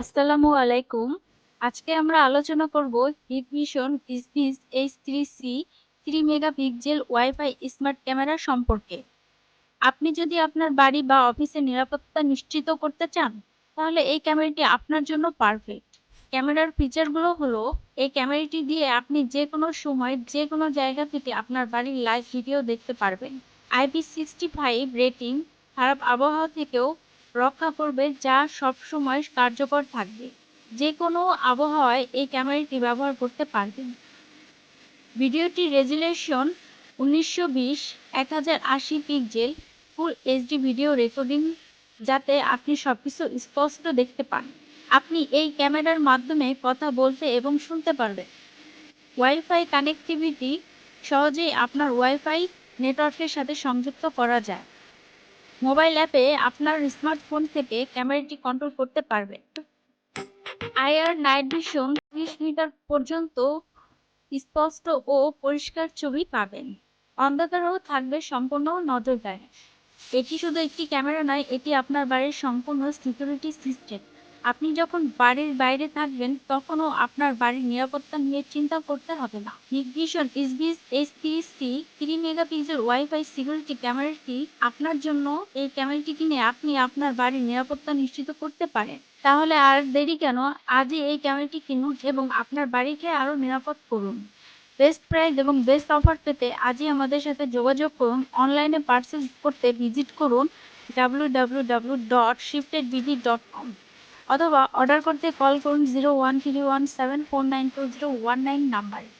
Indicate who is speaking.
Speaker 1: আসসালামু আলাইকুম। আজকে আমরা আলোচনা করব Hikvision EZVIZ H3c 3 megapixel wifi smart camera সম্পর্কে। আপনি যদি আপনার বাড়ি বা অফিসের নিরাপত্তা নিশ্চিত করতে চান, তাহলে এই ক্যামেরাটি আপনার জন্য পারফেক্ট। ক্যামেরার ফিচারগুলো হলো, এই ক্যামেরাটি দিয়ে আপনি যে কোনো সময় যে কোনো জায়গা থেকে আপনার বাড়ির লাইভ ভিডিও দেখতে পারবেন। IP65 রেটিং খারাপ আবহাওয়া থেকেও রক্ষা করবে, যা সবসময় কার্যকর থাকবে। যে কোনো আবহাওয়ায় এই ক্যামেরাটি ব্যবহার করতে পারবেন। ভিডিওটি resolution 1920x1080 pixel full HD video recording, যাতে আপনি সবকিছু স্পষ্ট দেখতে পান। আপনি এই ক্যামেরার মাধ্যমে কথা বলতে এবং শুনতে পারবেন। ওয়াইফাই কানেক্টিভিটি সহজেই আপনার ওয়াইফাই নেটওয়ার্কের সাথে সংযুক্ত করা যায়। মোবাইল অ্যাপে আপনার স্মার্টফোন থেকে ক্যামেরাটি কন্ট্রোল করতে পারবেন। আইআর নাইট ভিশন 30 মিটার পর্যন্ত স্পষ্ট ও পরিষ্কার ছবি পাবেন। অন্ধকারেও থাকবে সম্পূর্ণ নজরদারি। এটি শুধু একটি ক্যামেরা নয়, এটি আপনার বাড়ির সম্পূর্ণ সিকিউরিটি সিস্টেম। আপনি যখন বাড়ির বাইরে থাকবেন, তখনও আপনার বাড়ির নিরাপত্তা নিয়ে চিন্তা করতে হবে না। Hikvision EZVIZ H3c 3 megapixel wifi security ক্যামেরাটি আপনার জন্য। এই ক্যামেরাটি কিনে আপনি আপনার বাড়ির নিরাপত্তা নিশ্চিত করতে পারেন। তাহলে আর দেরি কেন? আজই এই ক্যামেরাটি কিনুন এবং আপনার বাড়িকে আরও নিরাপদ করুন। বেস্ট প্রাইস এবং বেস্ট অফার পেতে আজই আমাদের সাথে যোগাযোগ করুন। অনলাইনে পার্চেস করতে ভিজিট করুন www.shiftedbd.com অথবা অর্ডার করতে কল করুন 013174922019 নাম্বারে।